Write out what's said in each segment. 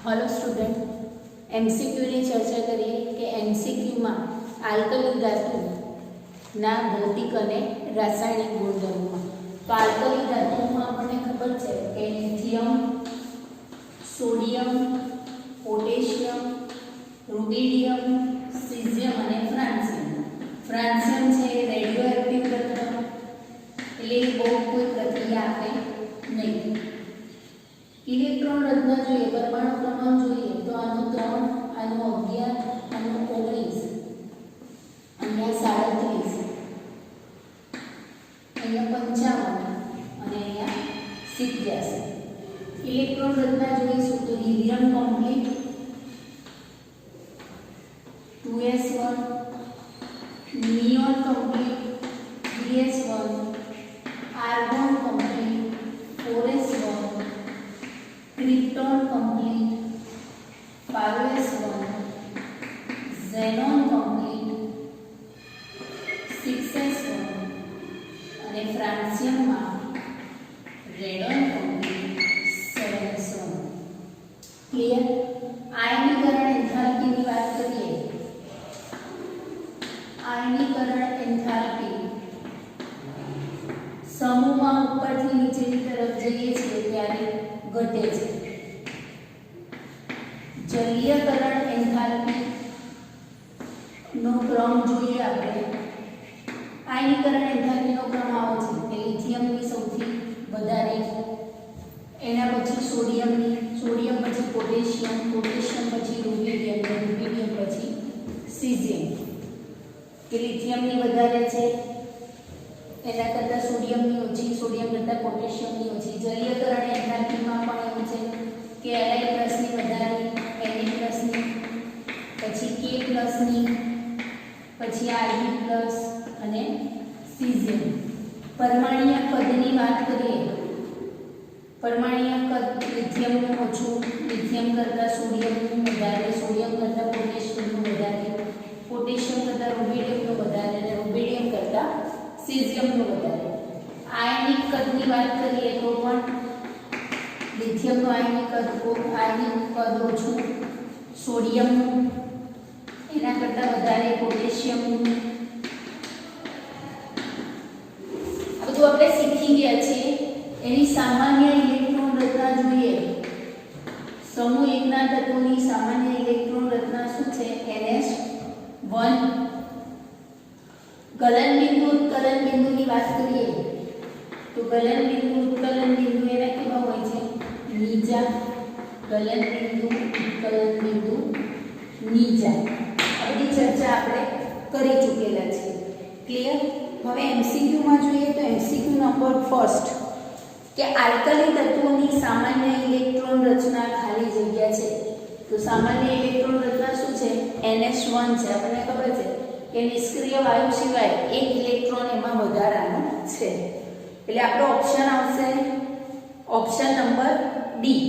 Hello student, MCQ ની ચર્ચા કરીએ કે એમસીક્યુ માં આલ્કલી ધાતુના ભૌતિક અને રાસાયણિક ગુણધર્મો. તો આલ્કલી ધાતુમાં આપણને ખબર છે કે lithium, sodium, potassium, rubidium, caesium અને ફ્રાન્સિયમ. ફ્રાન્સિયમ છે રેડિયો એક્ટિવ તત્વ, એટલે બહુ કોઈ પ્રક્રિયા આપે નહીં. ઇલેક્ટ્રોન રચના જોઈએ, પરમાણુ ક્રમાંક જોઈએ તો આનો 3, આનો 11, આનો 19, અહીંયા 37, અહીંયા 55 અને અહીંયા 87. ઇલેક્ટ્રોન રચના જોઈશું તો helium complete, 2s1, neon complete, 3s1, argon complete, 4s1, krypton complete, 5s1, xenon complete, 6s1 અને ફ્રાન્સિયમ માં રેડોન कंप्लीट, 7s1. ક્લિયર? આયનીકરણ એન્થાલ્પીની વાત કરીએ. આયનીકરણ એન્થાલ્પી સમૂહમાં ઉપરથી નીચેની તરફ જઈએ છીએ ત્યારે ઘટે છે. જલીયકરણ એન્થાલ્પી નો ક્રમ જોઈએ આપણે. આયનીકરણ એન્થાલ્પી નો ક્રમ આવો છે કે લિથિયમની સૌથી વધારે, એના પછી સોડિયમની, સોડિયમ પછી પોટેશિયમ, પોટેશિયમ પછી રૂબિડિયમ, રૂબિડિયમ પછી સીઝિયમ. કે લિથિયમની વધારે છે, એના કરતાં સોડિયમની ઓછી, સોડિયમ કરતાં પોટેશિયમની ઓછી. જલીયકરણ એન્થાલ્પીમાં પણ એવું છે કે Li+ ની વધારે, Na+ ની, પછી K+ ની, પછી Ib+ અને સીઝિયમ. પરમાણ્વીય કદની વાત કરીએ. પરમાણ્વીય કદ લિથિયમનું ઓછું, લિથિયમ કરતાં સોડિયમનું વધારે, સોડિયમ કરતાં પોટેશિયમનું વધારે, પોટેશિયમ કરતાં રૂબિડિયમનું વધારે અને રૂબિડિયમ કરતાં સીઝિયમનું વધારે. આયનિક કદની વાત કરીએ તો પણ લિથિયમનું આયનિક કદ ઓછું, સોડિયમનું એના કરતાં વધારે, પોટેશિયમનું. આ બધું આપણે શીખી ગયા છીએ. એની સામાન્ય ઇલેક્ટ્રોન રચના જોઈએ. સમૂહ એકના તત્વોની સામાન્ય ઇલેક્ટ્રોન રચના શું છે? NH1. ગલનબિંદુ ઉત્કલન બિંદુની વાત કરીએ તો ગલનબિંદુ ઉત્કલન બિંદુ એના કેવા હોય છે? નીચા. ગલનબિંદુ ઉત્કલન બિંદુ નીચા. આ બધી ચર્ચા આપણે કરી ચૂકેલા છે. ક્લિયર? હવે MCQ માં જોઈએ તો MCQ નંબર ફર્સ્ટ કે આલ્કલી તત્વોની સામાન્ય ઇલેક્ટ્રોન રચના ખાલી જગ્યા છે. તો સામાન્ય ઇલેક્ટ્રોન રચના શું છે? NH1 છે. આપણને ખબર છે કે નિષ્ક્રિય વાયુ સિવાય એક ઇલેક્ટ્રોન એમાં વધારાનો છે. એટલે આપણો ઓપ્શન આવશે ઓપ્શન નંબર ડી.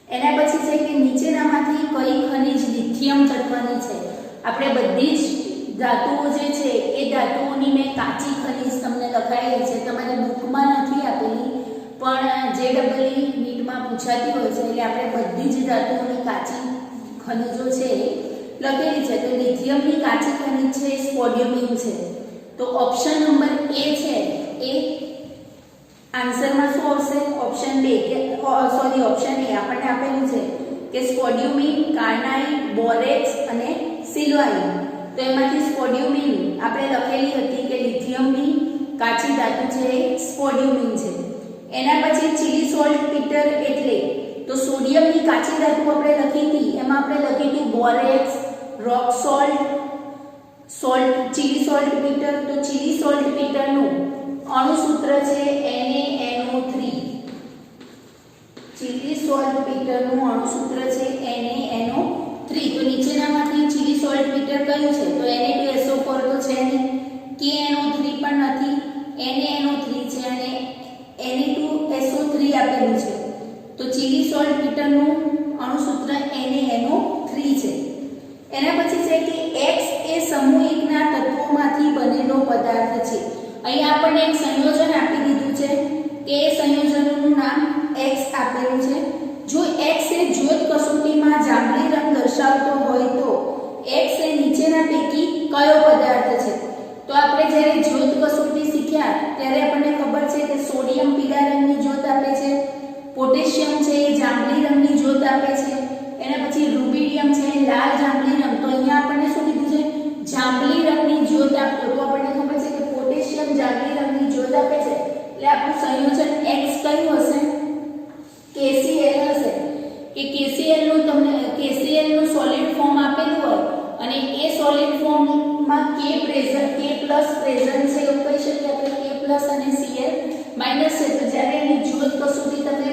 એના પછી છે કે નીચેનામાંથી કઈ ખનિજ લિથિયમ તત્વની છે? આપણે બધી જ ધાતુઓ જે છે એ ધાતુઓની મેં કાચી ખનિજ તમને લખાયેલી છે. તમારી બુકમાં નથી આપેલી પણ JEE નીટમાં પૂછાતી હોય છે. એટલે આપણે બધી જ ધાતુઓની કાચી ખનિજો છે લખેલી છે. તો લિથિયમની કાચી ખનિજ છે સ્પોડિયમિન છે. તો ઓપ્શન નંબર A છે એ આન્સરમાં શું આવશે? ઓપ્શન 2 કે સોરી ઓપ્શન A આપણને આપેલું છે કે સ્પોડિયમિન, કાર્નાઇટ, બોરેક્સ અને સિલ્વાઇન. તો એમાંથી સ્પોડિયમિન આપણે લખેલી હતી કે લિથિયમની કાચી ધાતુ છે એ સ્પોડિયમિન છે. એના પછી ચિલી સોલ્ટ પીટર એટલે તો સોડિયમની કાચી ધાતુ આપણે લખી હતી, એમાં આપણે લખી હતી બોરેક્સ, રોક સોલ્ટ, ચિલી સોલ્ટ પીટર. તો ચિલી સોલ્ટ પીટરનું અણુસૂત્ર છે NaNO3. ચિલી સોલ્ટ પીટરનું અણુસૂત્ર છે NaNO3. તો નીચેનામાંથી ચિલી સોલ્ટ પીટર કયું છે? તો Na2SO4 તો છે નહીં, KNO3 પણ નથી, NaNO3 છે અને Na2SO3 આપેલું છે. તો ચિલી સોલ્ટ પીટરનું અણુસૂત્ર NaNO3 છે. એના પછી છે કે X એ સમૂહ એકના તત્વોમાંથી બનેલો પદાર્થ છે. અહીં આપણને એક સંયોજન આપી દીધું છે કે એ સંયોજનનું નામ X આપેલું છે. જો x એ જ્યોત કસોટીમાં જાંબલી રંગ દર્શાવતો હોય તો x એ નીચેના પૈકી કયો પદાર્થ છે? તો આપણે જ્યારે જ્યોત કસોટી શીખ્યા ત્યારે આપણને ખબર છે કે સોડિયમ પીળા રંગની જ્યોત આપે છે, પોટેશિયમ છે એ જાંબલી રંગની જ્યોત આપે છે, એના પછી રૂબિડિયમ છે એ લાલ જાંબલી રંગ. તો અહીંયા આપણને શું કીધું છે? જાંબલી રંગની જ્યોત આપતો. તો આપણને ખબર છે કે પોટેશિયમ જાંબલી રંગની જ્યોત આપે છે એટલે આપણું સંયોજન x કયું હશે? KCl હશે. કે KCl નું સોલિડ ફોર્મ આપેલું હોય અને એ સોલિડ ફોર્મમાં K પ્રેઝન્ટ છે એવું કહી શકીએ આપણે. K+ અને Cl- છે. તો જ્યારે એની જ્યોત કસોટી તમે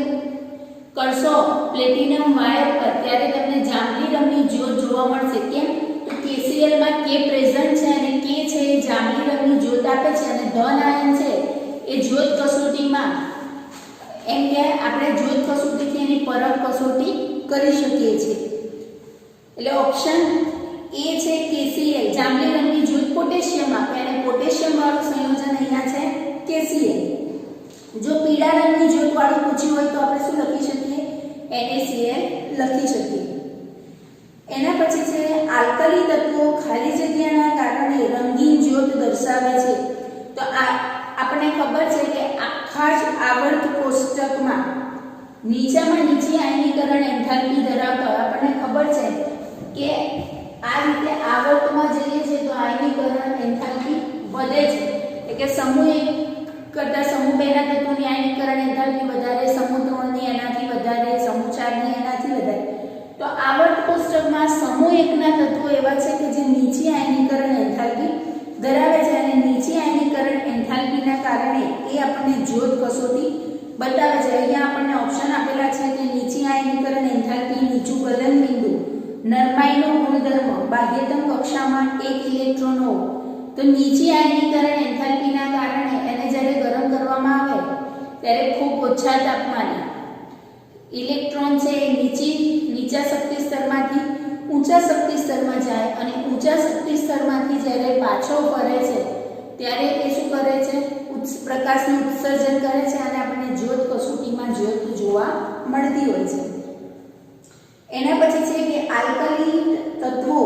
કરશો પ્લેટિનમ વાયર પર ત્યારે તમને જાંબલી રંગની જ્યોત જોવા મળશે. કેમ? તો KCl માં K પ્રેઝન્ટ છે અને K છે એ જાંબલી રંગની જ્યોત આપે છે અને ધન આયન છે એ જ્યોત કસોટીમાં એમ કે આપણે જ્યોત કસોટીથી એની પરખ કસોટી કરી શકીએ છીએ. એટલે ઓપ્શન એ છે KCl જાંબલી રંગની જ્યોત પોટેશિયમ આપે અને પોટેશિયમ વાળું સંયોજન અહીંયા છે KCl. જો પીળા રંગની જ્યોત વાળું પૂછ્યું હોય તો આપણે શું લખી શકીએ? NaCl લખી શકીએ. એના પછી છે આલ્કલી તત્વો ખાલી જગ્યાના કારણે રંગીન જ્યોત દર્શાવે છે. તો આપણને ખબર છે કે આખા જ આવર્ત કોષ્ટકમાં નીચામાં નીચી આયનીકરણ એન્થાલ્પી ધરાવતા આપણને ખબર છે કે આ રીતે આવર્તમાં જઈએ છે તો આયનીકરણ એન્થાલ્પી વધે છે. એટલે કે સમૂહ 1 કરતા સમૂહ 2 ના તત્વોની આયનીકરણ એન્થાલ્પી વધારે, સમૂહ 3 ની એનાથી વધારે, સમૂહ 4 ની એનાથી વધારે. તો આવર્ત કોષ્ટકમાં સમૂહ 1 ના તત્વો એવા છે કે જે નીચી આયનીકરણ એન્થાલ્પી ધરાવે છે અને નીચી આયનીકરણ એન્થાલ્પીના કારણે એ આપણને જ્યોત કસોટી બતાવે છે. અહીંયા આપણને ઓપ્શન આપેલા છે કે નીચી આયનીકરણ એન્થાલ્પી, નીચું ગલનબિંદુ, નરમાઈનો ગુણધર્મ, બાહ્યતમ કક્ષામાં 1 ઇલેક્ટ્રોનો. તો નીચી આયનીકરણ એન્થાલ્પીના કારણે એને જ્યારે ગરમ કરવામાં આવે ત્યારે ખૂબ ઓછા તાપમાને ઇલેક્ટ્રોન છે એ નીચા શક્તિ સ્તરમાંથી ઊંચા શક્તિ સ્તરમાં જાય અને ઊંચા શક્તિ સ્તરમાંથી જ્યારે પાછો ફરે છે ત્યારે એ શું કરે છે? પ્રકાશનું ઉત્સર્જન કરે છે અને આપણને જ્યોત કસોટીમાં જ્યોત જોવા મળતી હોય છે. એના પછી છે કે આલ્કલી તત્વો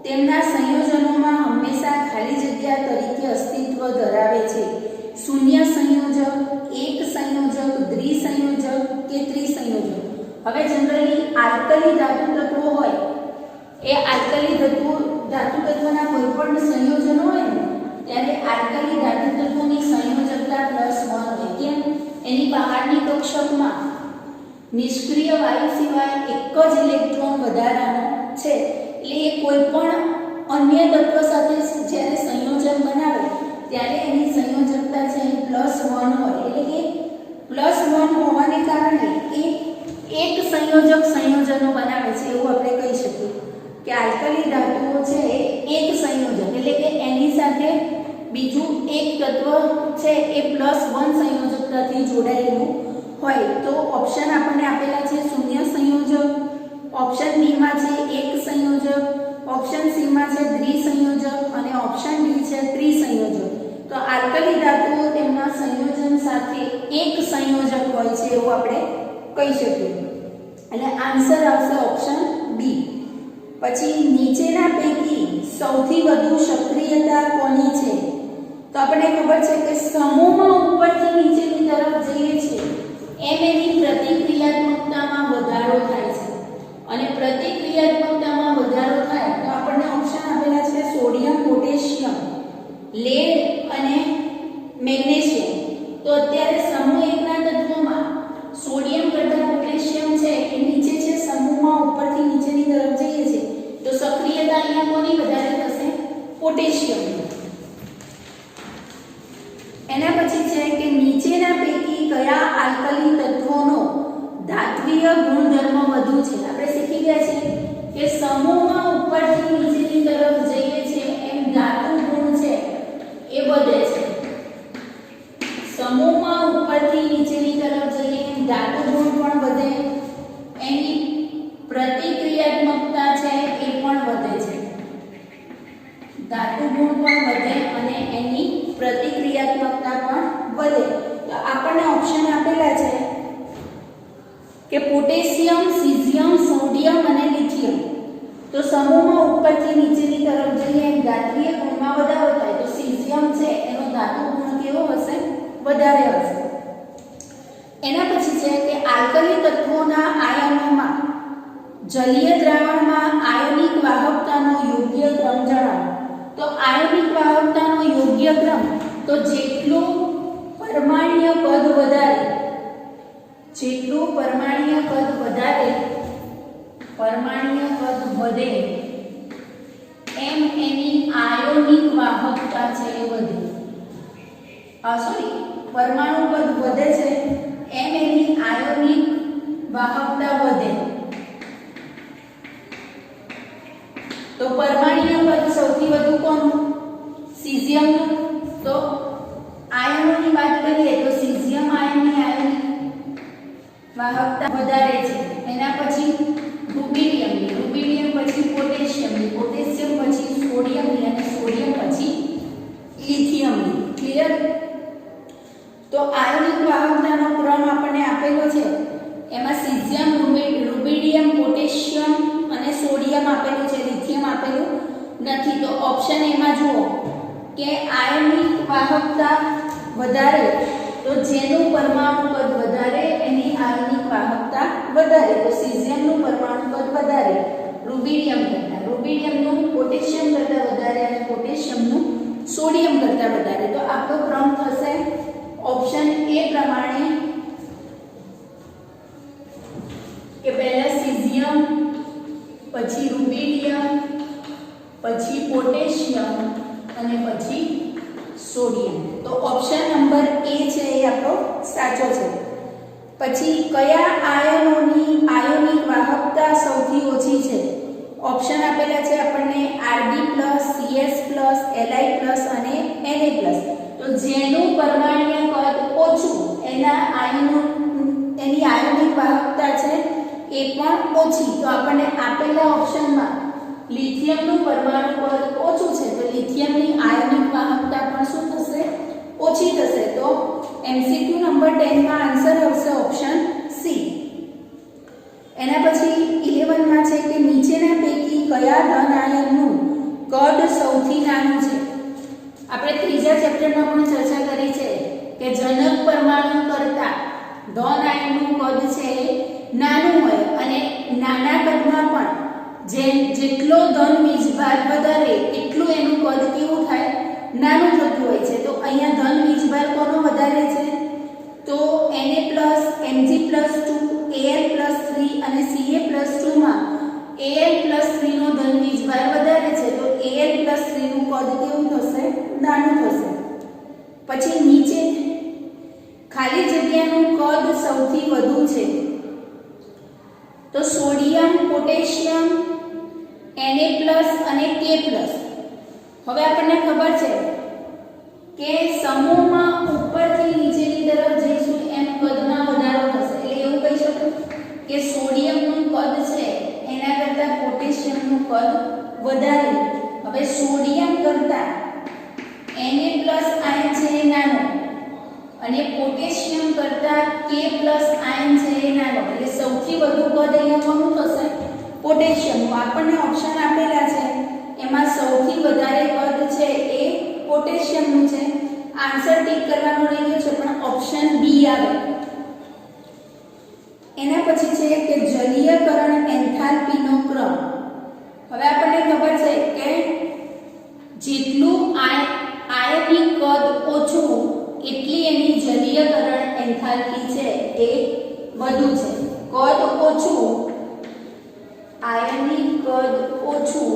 તેમના સંયોજનોમાં હંમેશા ખાલી જગ્યા તરીકે અસ્તિત્વ ધરાવે છે. શૂન્ય સંયોજક, એક સંયોજક, દ્વિસંયોજક કે ત્રિસંયોજક. હવે જનરલી આલ્કલી ધાતુ તત્વો હોય એ આલ્કલી ધાતુ તત્વના કોઈ પણ સંયોજનો હોય ને ત્યારે આલ્કલી ધાતુ તત્વોની સંયોજકતા +1 હોય. કેમ? એની બહારની કક્ષકમાં નિષ્ક્રિય વાયુ સિવાય એક જ ઇલેક્ટ્રોન વધારાનો છે. એટલે એ કોઈ પણ અન્ય તત્વ સાથે જ્યારે સંયોજન બનાવે ત્યારે એની સંયોજકતા છે +1 હોય. એટલે કે +1 હોવાને કારણે એ એક સંયોજક સંયોજનો બનાવે છે એવું આપણે કહી શકીએ કે આલ્કલી ધાતુઓ છે એક સંયોજક એટલે કે એની સાથે બીજું એક તત્વ છે એ +1 સંયોજકતાથી જોડાયેલું હોય. તો ઓપ્શન આપણને આપેલા છે શૂન્ય સંયોજક, ઓપ્શન બી માં છે એક સંયોજક, ઓપ્શન સી માં છે દ્વિસંયોજક અને ઓપ્શન ડી છે ત્રિસંયોજક. તો આલ્કલી ધાતુઓ તેમના સંયોજન સાથે એક સંયોજક હોય છે એવું આપણે કહી શકીએ. એટલે આન્સર આવશે ઓપ્શન બી. પછી નીચેના પૈકી સૌથી વધુ સક્રિયતા કોની છે? તો આપણને ખબર છે કે સમૂહમાં ઉપરથી નીચેની તરફ જઈએ છીએ એમ એની પ્રતિક્રિયાત્મકતામાં વધારો થાય છે અને પ્રતિક્રિયાત્મકતામાં વધારો થાય તો આપણને ઓપ્શન આપેલા છે સોડિયમ, પોટેશિયમ, લેડ અને મેગ્નેશિયમ. તો અત્યારે સમૂહ 1 ના તત્વોમાં સોડિયમ કરતા પોટેશિયમ છે એ નીચે છે, સમૂહમાં ઉપરથી નીચેની તરફ જઈએ છીએ તો સક્રિયતા અહીંયા કોની વધારે થશે? પોટેશિયમ. એના પછી છે કે નીચેના પૈકી કયા આલ્કલી તત્વોનો ધાત્વિય ગુણધર્મ વધુ છે? આપણે શીખી ગયા છે કે સમૂહમાં ઉપરથી નીચેની તરફ જઈએ છીએ એમ ધાતુ ગુણ છે એ વધે છે. સમૂહમાં ઉપરથી નીચેની તરફ જઈએ એમ ધાતુ ગુણ પણ વધે, એની પ્રતિક્રિયાત્મકતા છે એ પણ વધે છે. ધાતુ ગુણ પણ વધે અને એની પ્રતિક્રિયાત્મકતા પણ વધે. તો આપણને ઓપ્શન આપેલા છે કે પોટેશિયમ, સીઝિયમ, સોડિયમ અને લિથિયમ. તો સમૂહમાં ઉપરથી નીચેની તરફ જઈએ એમ ધાત્રીય ગુણમાં વધારો થાય તો સીઝિયમ છે એનો ધાતુ ગુણ કેવો હશે? વધારે હશે. એના પછી છે કે આલ્કલી તત્વોના આયનોમાં જલીય દ્રાવણમાં આયનિક વાહકતાનો યોગ્ય ક્રમ જણાવો. તો આયનિક વાહકતાનો યોગ્ય ક્રમ તો જેટલું પરમાણ્વીય કદ વધારે, જેટલું પરમાણ્વીય કદ વધારે, પરમાણ્વીય કદ વધે એમ એની આયોનિક વાહકતા છે એ વધે. પરમાણુ કદ વધે છે એમ એની આયોનિક વાહકતા વધે. તો પરમાણ્વીય કદ સૌથી વધુ કોનું? સીઝિયમનું. તો આયનોની વાત કરીએ તો સીઝિયમ આયનની આયોનિક વાહકતા વધારે છે. એના પછી રૂબિડિયમની, રૂબિડિયમ પછી પોટેશિયમની, પોટેશિયમ પછી સોડિયમની અને સોડિયમ પછી લિથિયમની. ક્લિયર? તો આયનિક વાહકતાનો ક્રમ આપણને આપેલો છે. એમાં સીઝિયમ, રૂબિડિયમ, પોટેશિયમ અને સોડિયમ આપેલું છે, લિથિયમ આપેલું નથી. તો ઓપ્શન એમાં જુઓ કે આયનિક વાહકતા વધારે તો જેનું પરમાણુ કદ વધારે એની આયનિક વાહકતા વધારે. તો સીઝિયમનું પરમાણુ કદ વધારે રૂબિડિયમ કરતા, રૂબિડિયમનું પોટેશિયમ કરતા વધારે અને પોટેશિયમનું સોડિયમ કરતા વધારે. તો આપણો ક્રમ થશે ઓપ્શન એ પ્રમાણે કે પહેલા સીઝિયમ, પછી રૂબિડિયમ, પછી પોટેશિયમ અને પછી સોડિયમ. તો ઓપ્શન નંબર એ છે એ આપણો સાચો છે. પછી કયા આયનોની આયોનિક વાહકતા સૌથી ઓછી છે? ઓપ્શન આપેલા છે આપણને Rb+, Cs+, Li+ અને Na+. તો જેનું પરમાણ્વીય કદ ઓછું એના આયનો એની આયોનિક વાહકતા છે એ પણ ઓછી. તો આપણને આપેલા ઓપ્શનમાં લિથિયમનું પરમાણુ કદ ઓછું છે તો લિથિયમની આયોનિક વાહકતા પણ શું થશે? ઓછી થશે. તો MCQ નંબર 10 માં આન્સર આવશે ઓપ્શન સી. એના પછી 11 માં છે કે નીચેના પૈકી કયા ધન આયનનું કદ સૌથી નાનું છે? આપણે ત્રીજા ચેપ્ટરમાં પણ ચર્ચા કરી છે કે જનક પરમાણુ કરતા ધન આયનનું કદ છે નાનું હોય અને નાના કદમાં પણ જેટલો ધન વીજભાર વધારે એટલું એનું કદ કેવું થાય? નાનું થતું હોય છે. તો અહીંયા ધન વીજભાર કોનો વધારે છે? તો Na+, Mg+2, Al+3 અને Ca+2 માં Al+3 નો ધન વીજભાર વધારે છે તો Al+3 નું કદ કેવું થશે? નાનું થશે. પછી નીચે ખાલી જગ્યાનું કદ સૌથી વધુ છે તો સોડિયમ, પોટેશિયમ, Na+ અને K+. હવે આપણને ખબર છે કે સમૂહમાં ઉપરથી નીચેની તરફ જઈશું એમ કદમાં વધારો થશે. એટલે એવું કહી શકું કે સોડિયમનું કદ છે એના કરતાં પોટેશિયમનું કદ વધારે. હવે સોડિયમ કરતાં Na+ આયન છે એ નાનો અને પોટેશિયમ કરતાં K+ આયન છે એ નાનો. એટલે સૌથી વધુ કદ અહીંયા કોનું થશે? પોટેશિયમનું. આપણને ઓપ્શન આપેલા છે એમાં સૌથી વધારે કદ છે એ પોટેશિયમનું છે. આન્સર ટીક કરવાનો રહી ગયો છે પણ ઓપ્શન બી આવે. એના પછી છે કે જલીયકરણ એન્થાલ્પીનો ક્રમ. હવે આપણને ખબર છે કે જેટલું આયનિક કદ ઓછું એટલી એની જલીયકરણ એન્થાલ્પી છે એ વધુ છે. કદ ઓછું, આયનિક કદ ઓછું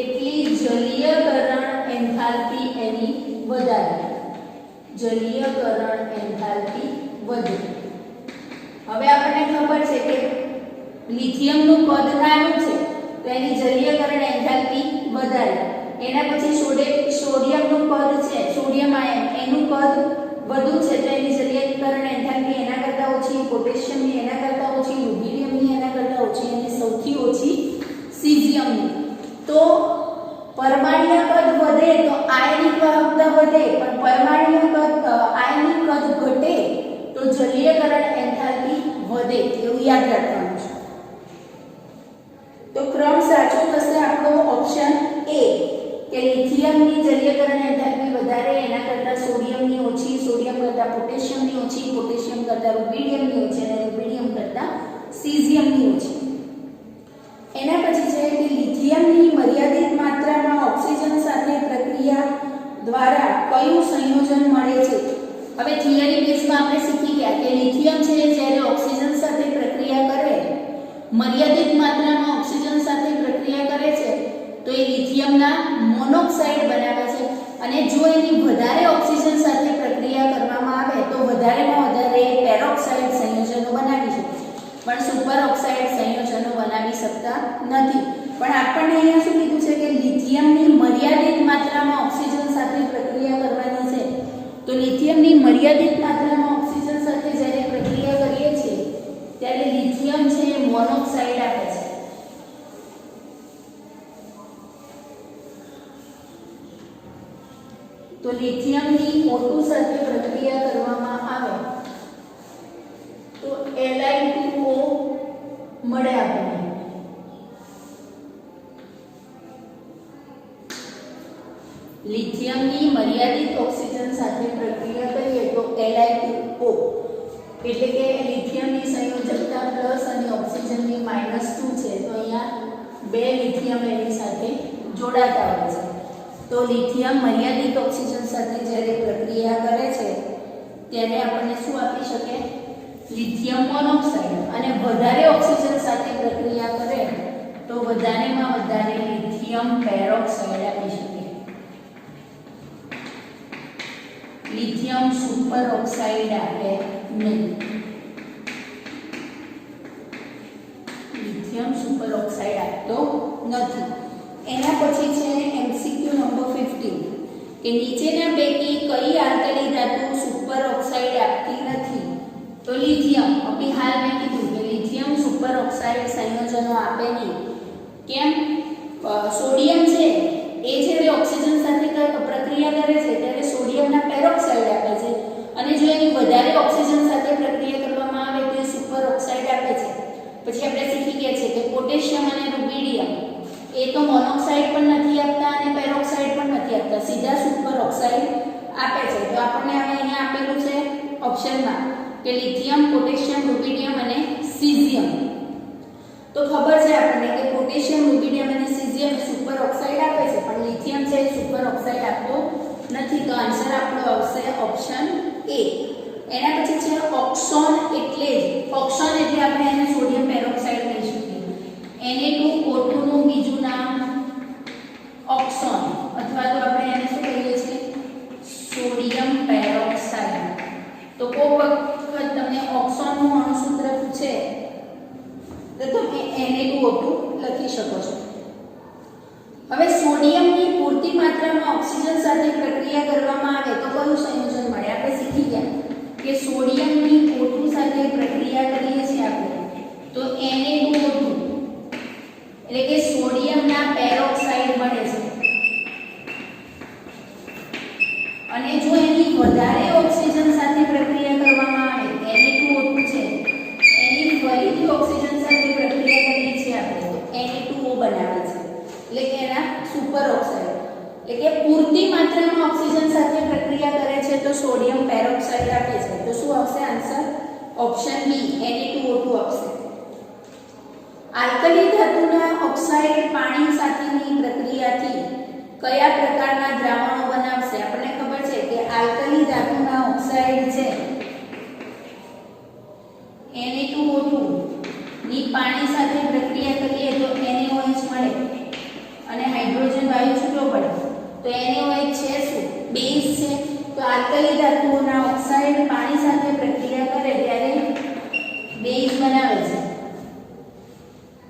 એટલી જલીયકરણ એન્થાલ્પી એની વધારે. જલીયકરણ એન્થાલ્પી વધુ. હવે આપણને ખબર છે કે લિથિયમનું કદ નાનું છે તો એની જલીયકરણ એન્થાલ્પી વધારે. એના પછી સોડિયમનું કદ છે, સોડિયમ આયન એનું કદ વધુ છે તો એની જલીયકરણ એન્થાલ્પી એના કરતાં ઓછી, પોટેશિયમની એના કરતાં ઓછી, રૂબિડિયમની એના કરતાં ઓછી અને સૌથી ઓછી સીઝિયમની. તો પરમાણ્વીય કદ વધે તો આયનિક વાહકતા વધે પણ આયનિક કદ ઘટે તો જલીયકરણ એન્થાલ્પી યાદ રાખવાનું છે. તો ક્રમ સાચો થશે આપણો ઓપ્શન એ કે લિથિયમની જલીયકરણ એન્થાલ્પી વધારે, એના કરતાં સોડિયમની ઓછી, સોડિયમ કરતાં પોટેશિયમની ઓછી, પોટેશિયમ કરતાં રુબિડિયમની ઓછી અને રુબિડિયમ કરતાં સીઝિયમની ઓછી. એના પછી છે કે લિથિયમની મર્યાદિત માત્રામાં ઓક્સિજન સાથે પ્રક્રિયા દ્વારા કયું સંયોજન મળે છે. હવે થિયરી બેઝમાં આપણે શીખી ગયા કે લિથિયમ છે જ્યારે ઓક્સિજન સાથે પ્રક્રિયા કરે, મર્યાદિત માત્રામાં ઓક્સિજન સાથે પ્રક્રિયા કરે છે તો એ લિથિયમના મોનોક્સાઇડ બનાવે છે, અને જો એની વધારે ઓક્સિજન સાથે પ્રક્રિયા કરવામાં આવે તો વધારેમાં વધારે પેરોક્સાઇડ સંયોજનો બનાવી શકે, પણ સુપર ઓક્સાઇડ સંયોજનો બનાવી શકતા નથી. પણ આપણને અહીંયા શું કીધું છે કે લિથિયમની મર્યાદિત માત્રામાં ઓક્સિજન સાથે પ્રક્રિયા કરવાની છે. તો લિથિયમની મર્યાદિત માત્રામાં ઓક્સિજન સાથે જ્યારે પ્રક્રિયા કરીએ છીએ ત્યારે લિથિયમ છે મોનોક્સાઇડ આપે છે. તો લિથિયમની O2 સાથે પ્રક્રિયા કરવામાં આવે તો Li2O મળે આપણને. લિથિયમની મર્યાદિત ઓક્સિજન સાથે પ્રક્રિયા કરીએ તો Li2O એટલે કે લિથિયમની સંયોજકતા પ્લસ અને ઓક્સિજનની -2 છે, તો અહીંયા બે લિથિયમ એની સાથે જોડાતા હોય છે. તો લિથિયમ મર્યાદિત ઓક્સિજન સાથે જ્યારે પ્રક્રિયા કરે છે ત્યારે આપણને શું આપી શકે? Lithium monoxide. અને વધારે ઓક્સિજન સાથે પ્રક્રિયા કરે તો વધારેમાં વધારે લિથિયમ પેરોક્સાઇડ આપી શકે. લિથિયમ સુપર ઓક્સાઇડ આપે નહીં. લિથિયમ સુપર ઓક્સાઇડ આપતો નથી. એના પછી છે MCQ નંબર 15 કે નીચેના પૈકી કઈ આલ્કલી ધાતુ સુપર ઓક્સાઇડ આપતી નથી? તો લિથિયમ. અભી હાલ મેં કીધું કે લિથિયમ સુપર ઓક્સાઇડ સંયોજનો આપે નહીં. કેમ? સોડિયમ છે એ જ્યારે ઓક્સિજન સાથે પ્રક્રિયા કરે છે ત્યારે સોડિયમના પેરોક્સાઇડ આપે છે, અને જો એની વધારે ઓક્સિજન સાથે પ્રક્રિયા કરવામાં આવે તો એ સુપર ઓક્સાઇડ આપે છે. પછી આપણે શીખી ગયા છે કે પોટેશિયમ અને રુબિડિયમ એ તો મોનોક્સાઇડ પણ નથી આપતા અને પેરોક્સાઇડ પણ નથી આપતા, સીધા સુપર ઓક્સાઇડ આપે છે. તો આપણને હવે અહીંયા આપેલું છે ઓપ્શનમાં કે લિથિયમ, પોટેશિયમ, રુબિડિયમ અને સીઝિયમ. તો ખબર છે આપણને કે પોટેશિયમ, રુબિડિયમ અને સીઝિયમ સુપર ઓક્સાઇડ આપે છે, પણ લિથિયમ છે સુપર ઓક્સાઇડ આપતો નથી. તો આન્સર આપણો આવશે ઓપ્શન એ. એના પછી છે ઓક્સોન. એટલે જ ઓક્સોન એટલે આપણે એને સોડિયમ પેરોક્સાઇડ કહી શકીએ. Na2O2 નું બીજું નામ ઓક્સોન, અથવા તો આપણે એને શું કહીએ છીએ? Sodium peroxide. તો કોઈ વખત તમને ઓક્સોનનું અણુસૂત્ર પૂછે તો તમે Na2O2 લખી શકો છો. હવે સોડિયમની પૂરતી માત્રામાં ઓક્સિજન સાથે પ્રક્રિયા કરવામાં આવે તો કયું સંયોજન મળે? આપણે શીખી ગયા કે સોડિયમની O2 સાથે પ્રક્રિયા કરીએ છીએ આપણે તો Na2O2 એટલે કે સોડિયમના પેરોક્સાઇડ મળે છે. અને જો એની વધારે ઓક્સિજન સાથે પ્રક્રિયા કરવામાં આવે Na2O2 છે એની ફરીથી ઓક્સિજન સાથે પ્રક્રિયા કરીએ છીએ આપણે તો Na2O બનાવે છે, એટલે કે એના સુપર ઓક્સાઇડ. એટલે કે પૂરતી માત્રામાં ઓક્સિજન સાથે પ્રક્રિયા કરે છે તો સોડિયમ પેરોક્સાઇડ આપે છે. તો શું આવશે આન્સર? ઓપ્શન બી Na2O2 આવશે. આલ્કલી ધાતુના ઓક્સાઇડ પાણી સાથેની પ્રક્રિયાથી કયા પ્રકારના દ્રાવણો બનાવશે? આપણને ખબર છે કે આલ્કલી ધાતુના ઓક્સાઇડ છે Na2O2 ની પાણી સાથે પ્રક્રિયા કરીએ તો NaOH મળે અને હાઇડ્રોજન વાયુ છૂટો પડે. તો NaOH છે શું? બેઝ છે. તો આલ્કલી ધાતુઓના ઓક્સાઇડ પાણી સાથે પ્રક્રિયા કરે ત્યારે બેઝ બનાવે છે.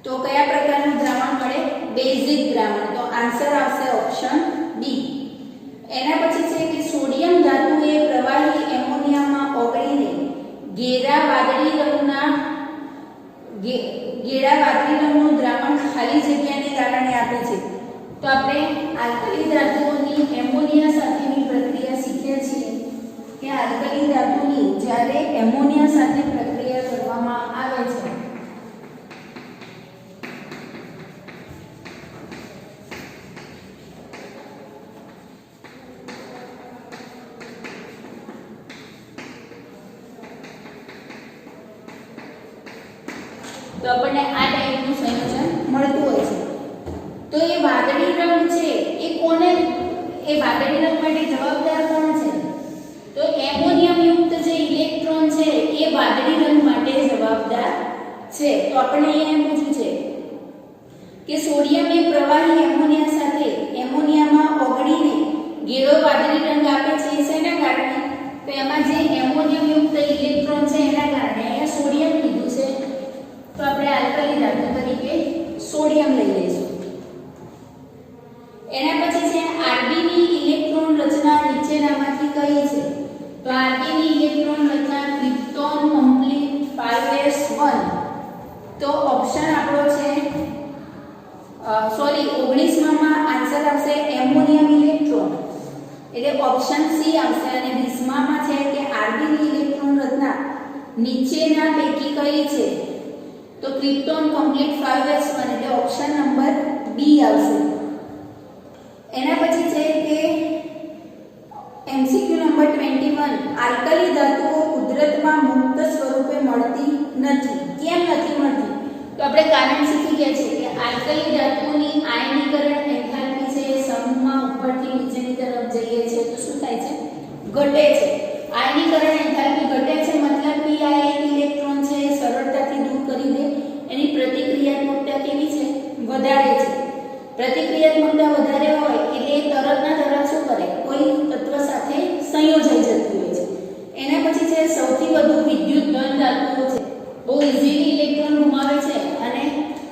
તો કયા પ્રકારનું દ્રાવણ મળે? બેઝિક દ્રાવણ. તો આન્સર આવશે ઓપ્શન બી. એના પછી છે કે સોડિયમ ધાતુ એ પ્રવાહી એમોનિયામાં ઓગળીને ઘેરા વાદળી રંગનું દ્રાવણ ખાલી જગ્યાને કારણે આપે છે. તો આપણે આલ્કલી ધાતુઓની એમોનિયા સાથેની પ્રક્રિયા શીખીએ છીએ કે આલ્કલી ધાતુની જ્યારે તો આપણને આ ટાઈપનું સંયોજન મળતું હોય છે. તો એ વાદળી રંગ છે એ કોને, એ વાદળી રંગ માટે જવાબદાર કોણ છે? તો એમોનિયમ યુક્ત જે ઇલેક્ટ્રોન છે એ વાદળી રંગ માટે જવાબદાર છે. તો આપણે અહીંયા એમ પૂછ્યું છે કે સોડિયમ એ પ્રવાહી એમોનિયા સાથે એમોનિયામાં ઓગળીને ઘેરો વાદળી રંગ આપે છે. શેના કારણે? તો એમાં જે એમોનિયમ યુક્ત ઇલેક્ટ્રોન છે એના કારણે. અહીંયા સોડિયમ લીધું છે તો આપણે આલ્કલી ધાતુ તરીકે સોડિયમ લઈ લઈશું. એના પછી છે Rb ની ઇલેક્ટ્રોન રચના નીચેનામાંથી કઈ છે? તો Rb ની ઇલેક્ટ્રોન રચના ક્રિપ્ટોન કમ્પ્લીટ 5s1. તો ઓપ્શન આપણો છે સોરી 19 માં આન્સર આવશે એમોનિયમ ઇલેક્ટ્રોન, એટલે ઓપ્શન સી આવશે. અને 20 માં છે કે Rb ની ઇલેક્ટ્રોન રચના નીચેના પૈકી કઈ છે? તો ક્રિપ્ટોન કમ્પ્લીટ 5s1, એટલે ઓપ્શન નંબર બી આવશે. એના પછી છે કે MCQ નંબર 21 આલ્કલી ધાતુઓ કુદરતમાં મુક્ત સ્વરૂપે મળતી નથી. કેમ નથી મળતી? તો આપણે કારણ શીખી ગયા છે કે આલ્કલી ધાતુઓની આયનીકરણ એન્થાલ્પી છે સમૂહમાં ઉપરથી નીચેની તરફ જઈએ છે તો શું થાય છે? ઘટે છે. આયનીકરણ એન્થાલ્પી ઘટે છે મતલબ કે આ એક ઇલેક્ટ્રોન છે એ સરળતાથી દૂર કરી દે. એની પ્રતિક્રિયાત્મકતા કેવી છે? વધારે છે. પ્રતિક્રિયાત્મકતા વધારે હોય એટલે તરતના તરત શું કરે? કોઈ તત્વ સાથે સંયોજાઈ જતું હોય છે. એના પછી છે સૌથી વધુ વિદ્યુત ધન ધાતુઓ છે. બહુ ઈઝીલી ઇલેક્ટ્રોન ગુમાવે છે અને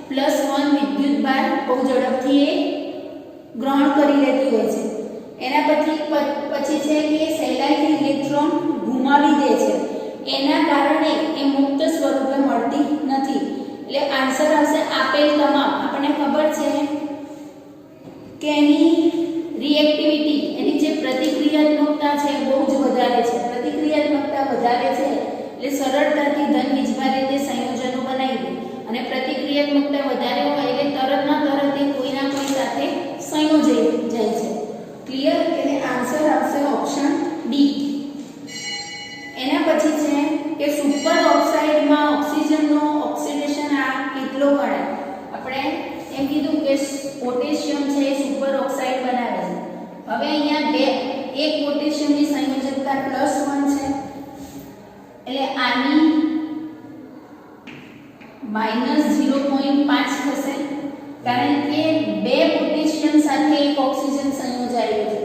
+1 વિદ્યુત ભાર બહુ ઝડપથી એ ગ્રહણ કરી લેતી હોય છે. એના પછી છે કે સહેલાઈથી ઇલેક્ટ્રોન ગુમાવી દે છે. એના કારણે એ મુક્ત સ્વરૂપે મળતી નથી. એટલે આન્સર આવશે આપેલ તમામ. આપણને ખબર છે કે એની રિએક્ટિવિટી, એની જે પ્રતિક્રિયાત્મકતા છે બહુ જ વધારે છે. પ્રતિક્રિયાત્મકતા વધારે છે એટલે સરળતાથી ધન વીજભાર રીતે સંયોજનો બનાવી દે. અને પ્રતિક્રિયાત્મકતા વધારે હોય એટલે તરતના તરત એ કોઈના કોઈ સાથે સંયોજાઈ જાય છે. ક્લિયર? એટલે આન્સર આવશે ઓપ્શન ડી. એના પછી છે કે સુપર ઓક્સાઇડમાં ઓક્સિજનનો ઓક્સિડેશન આ કેટલો ગણાય? આપણે એમ કીધું કે પોટેશિયમ છે એ સુપર ઓક્સાઇડ બનાવે છે. હવે અહીંયા એક પોટેશિયમની સંયોજકતા +1 છે એટલે આની -0.5 થશે કારણ કે બે પોટેશિયમ સાથે એક ઓક્સિજન સંયોજાયેલો છે.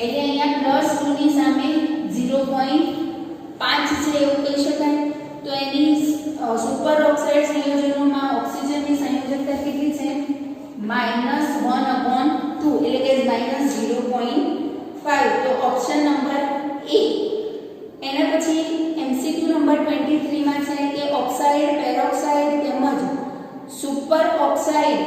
એટલે અહીંયા +2 ની સામે 0.5 છે એવું કહી શકાય. તો એની સુપર ઓક્સાઇડ સંયોજનોમાં ઓક્સિજનની સંયોજકતા કેટલી છે? -1/2 એટલે કે -0.5. તો ઓપ્શન નંબર એ. એના પછી MCQ નંબર 23 માં છે કે ઓક્સાઇડ, પેરોક્સાઇડ તેમજ સુપર ઓક્સાઇડ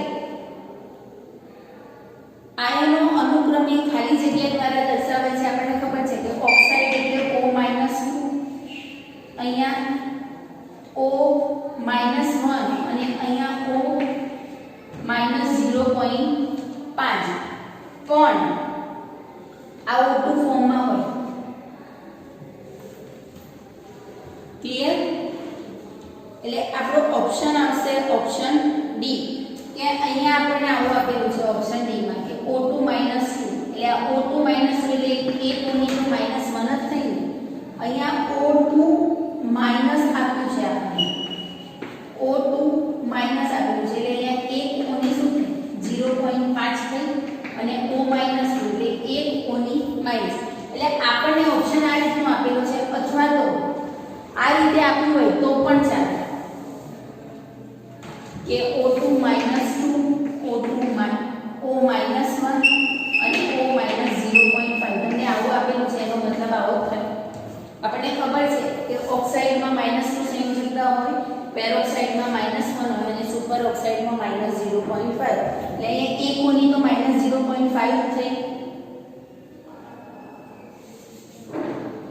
આયનો અનુક્રમે ખાલી જગ્યા દ્વારા દર્શાવે છે. આપણને ખબર છે કે ઓક્સાઇડ એટલે O-2, અહીંયા O-1 અને અહીંયા O-0.5 પણ આ O2 ફોર્મમાં હોય. ક્લિયર? એટલે આપણો ઓપ્શન આવશે ઓપ્શન ડી. કે અહીંયા આપણને આવું આપેલું છે ઓપ્શન ડી માં કે O2 - 2 એટલે આ O2 - 2 એટલે એક ઓનીનું -1 જ થઈ ને. અહીંયા O2 માઈનસ આપ્યું છે આપણે O2 માઈનસ આપ્યું છે એટલે અહીંયા એક ઓની શું થઈ 0.5 થઈ અને O - 2 એટલે એક ઓની માઈનસ. એટલે આપણને ઓપ્શન આ રીતનો આપેલો છે અથવા તો આ રીતે આપ્યું હોય તો પણ ચાલે કે O2 - 2 O2 O - 1 અને O - 0.5. તમને આવું આપેલું છે એનો મતલબ આવો થાય. આપણને ખબર છે કે ઓક્સાઇડમાં -2 સંયોજકતા હોય, પેરોક્સાઇડમાં -1 હોય અને સુપર ઓક્સાઇડમાં -0.5. એટલે અહીંયા એક ઓની તો -0.5 થઈ,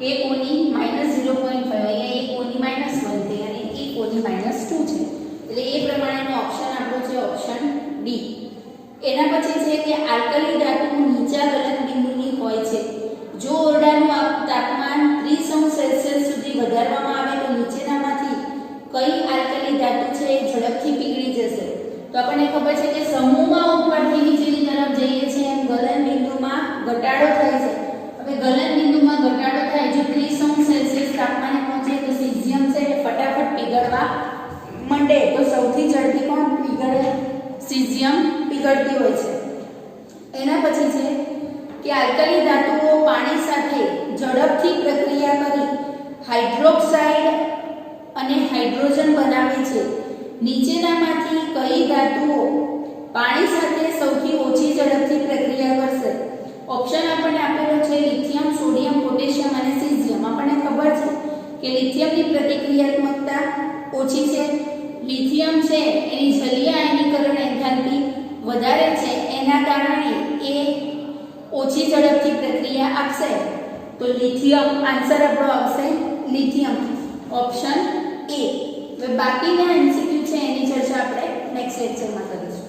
એક ઓની -0.5, અહીંયા એક ઓની -1 થઈ અને એક ઓની -2 છે. એટલે એ પ્રમાણેનો ઓપ્શન આપણો છે ઓપ્શન ડી. એના પછી છે કે આલ્કલી ધાતુ નીચા ગલન બિંદુની હોય છે. જો ઓરડાનું તાપમાન 30°C સુધી વધારવામાં આવે તો નીચેનામાંથી કઈ આલ્કલી ધાતુ છે ઝડપથી પીગળી જશે. તો આપણને ખબર છે કે સમૂહમાં ઉપરથી નીચેની તરફ જઈએ છીએ એમ ગલનબિંદુમાં ઘટાડો થાય છે. હવે ગલનબિંદુમાં ઘટાડો થાય જો 30°C તાપમાને પહોંચે તો સીઝિયમ છે એ ફટાફટ પીગળવા માંડે. તો સૌથી ઝડપી કોણ પીગળે? સીઝિયમ પીગળતી હોય છે. એના પછી છે કે આલ્કલી ધાતુઓ પાણી સાથે ઝડપથી પ્રક્રિયા કરી હાઇડ્રોક્સાઇડ અને હાઇડ્રોજન બનાવે છે. નીચેનામાંથી કઈ ધાતુઓ પાણી સાથે સૌથી ઓછી ઝડપથી પ્રક્રિયા કરશે? ઓપ્શન આપણને આપેલો છે લિથિયમ, સોડિયમ, પોટેશિયમ અને સીઝિયમ. આપણને ખબર છે કે લિથિયમની પ્રતિક્રિયાત્મકતા ઓછી છે. લિથિયમ છે એની જલીય આયનીકરણ એન્થાલ્પી વધારે છે, એના કારણે એ ઓછી ઝડપથી પ્રક્રિયા આપશે. તો લિથિયમ આન્સર આપણો આવશે લિથિયમ, ઓપ્શન એ. હવે બાકીના એમસીક્યુ છે એની ચર્ચા આપણે નેક્સ્ટ લેક્ચરમાં કરીશું.